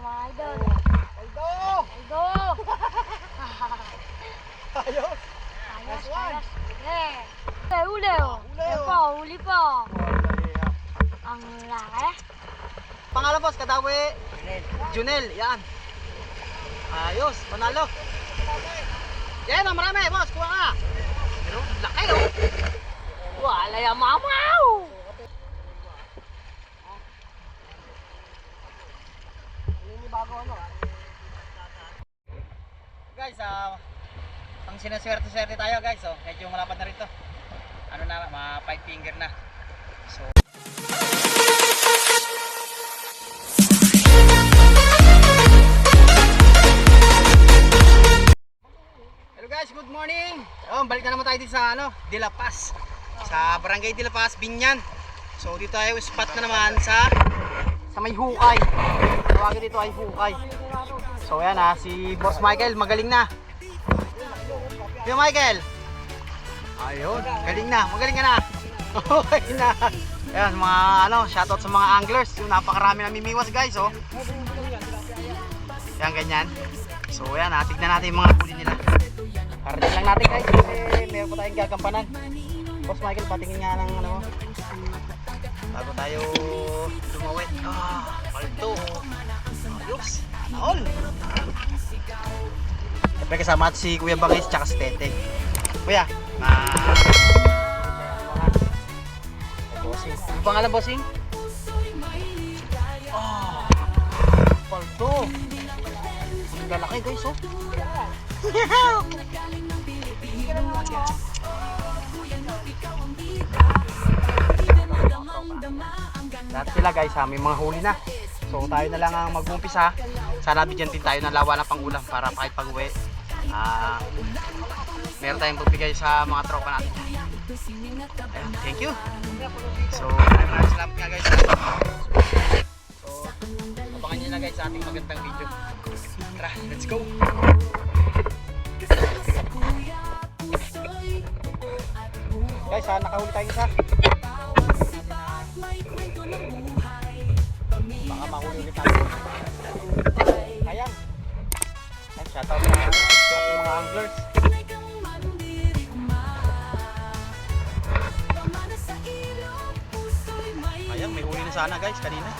mga idol. Aldo! Aldo! Ayos! Ayos, one. ayos. Sige. Uli, oh. Uli, Ayun oh. pa, uli pa. Ang laki. Pangalan boss, Kadawe. Junel, yan. Ayos, panalo. Yan ang marami, boss, kuha ka. Pero, laki oh. Wala yung mamaw! Guys, ang sinaswerte-swerte tayo guys, oh. Medyo malapad na rito. Ano na, mga 5 finger na. So, hello guys, good morning. Balik na naman tayo dito sa De La Paz. Sa Barangay De La Paz, Binyan. So dito tayo spot na naman sa may hukay. Tawagin dito ay hukay. So ayan si Boss Michael magaling na. Yo Michael. Ayun, galing na, magaling ka na. Okay na. Ayan mga shoutout sa mga anglers. Yung napakarami na mimiwas guys, oh. Yan ganyan. So ayan, tignan natin yung mga huli nila. Parating lang natin guys kasi meron pa tayong gagampanan. Boss Michael, patingin nga ng bago tayo lumawit. Palto. Ayos. Naon. Siyempre kasama si Kuya Bangis tsaka si Tete. Kuya, bossing. Ano pangalan bossing? Palto. Ang lalaki guys, oh. Lahat sila guys, may mga huli na. So tayo na lang ang mag-umpisa. Sana bigyan din tayo ng lawa na pangulam para kahit pag-uwi meron tayong pagbigay sa mga tropa natin. Ayan, thank you. So maraming salamat nga guys. So abangan nyo na guys sa ating magandang video. Tara, let's go. Guys, nakahuli tayo isa. Baka mahuli ulit tayo. Ayan. Shoutout sa mga anglers. Ayan, may huli na sana guys kanina.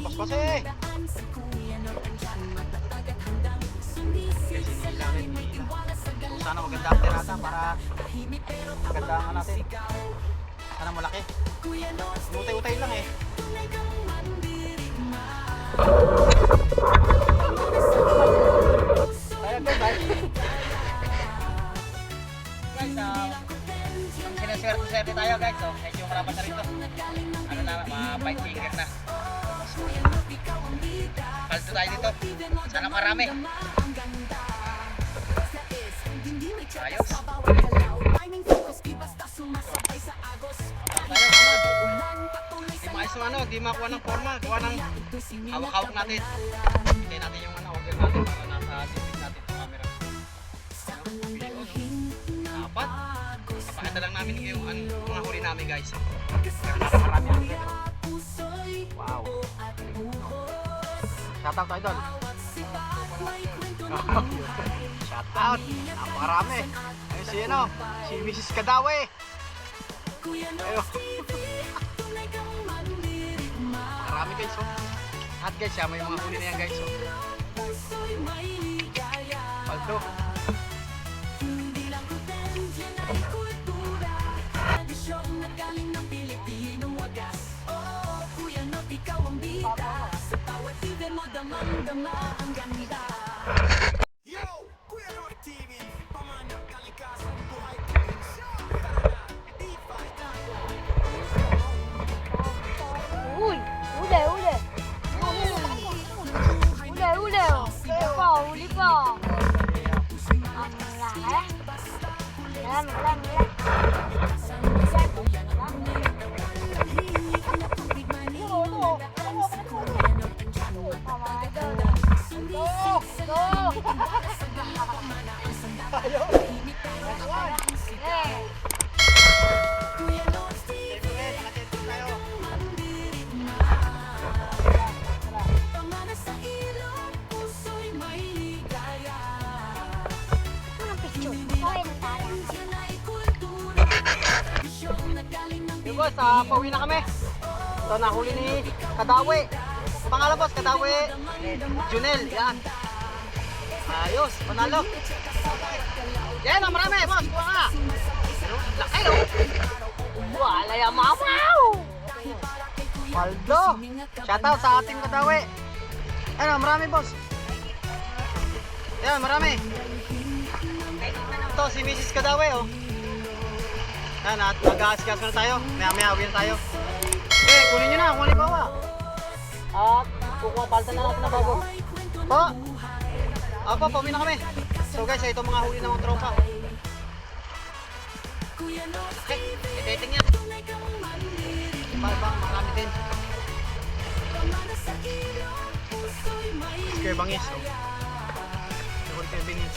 Pas-pas eh. Sana maganda ang tirata para maganda ang natin. Sana malaki. Umutay-utay lang eh. Ayan guys. Guys, ang sinaswerte-swerte tayo guys. So, medyo malapad na rito. Ano na, mga 5 finger na. Palto tayo dito. Sana marami. Ayos. Di makuha ng forma. Kuha ng hawak-hawak natin. Hintay natin yung order natin para nasa sipit natin yung camera. Dapat. Napakita lang namin yung mga huli namin guys. Napakarami natin. Wow. Shoutout tayo doon. Shoutout. Napakarami. Ayun si Mrs. Kadawe. Ayun. Marami guys, oh. At guys, may mga huli na yan guys, oh. Paldo. Yo, Kuya Roy TV, pamanak kalikasan buhay. Yung boss, pauwi na kami. Ito, nahuli ni Kadawe. Pangalan boss, Kadawe Junel, yan. Ayos, panalo. Yan, marami boss, kuha ka. Laki no? Wala yung mamaw! Paldo! Shoutout sa ating Kadawe. Ano, marami boss. Yan, marami. Ito, si Mrs. Kadawe oh. Yan, at mag-aaskas na tayo. Maya-maya, uwi na tayo. Okay, kunin nyo na, kunin pa ba? At kukuha, palta na natin na bago. Po! Opo, pauwi na kami. So guys, ito mga huli ng mga tropa. Okay, ititing yan. Bang, marami din. Square bangis, oh. Square bangis.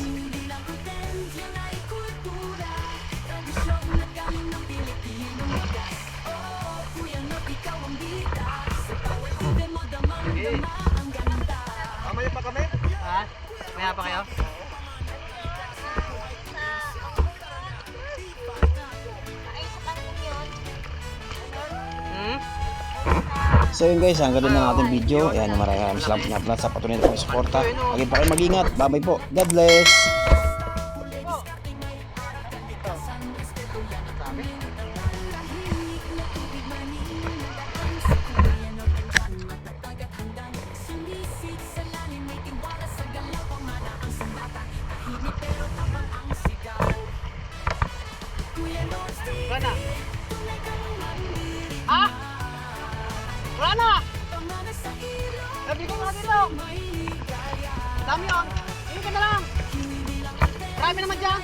Okay. Mamaya pa kami? Ha? Maya pa kayo? So yun guys, hanggang doon ang ating video. Ayan, maraming salamat sa patuloy na pag-suporta. Lagi pa kayo mag-ingat. Bye-bye po. God bless. Wala na. Ah! Wala na! Sabi ko nga dito. Dami yun. Hindi ka na lang. Marami naman dyan.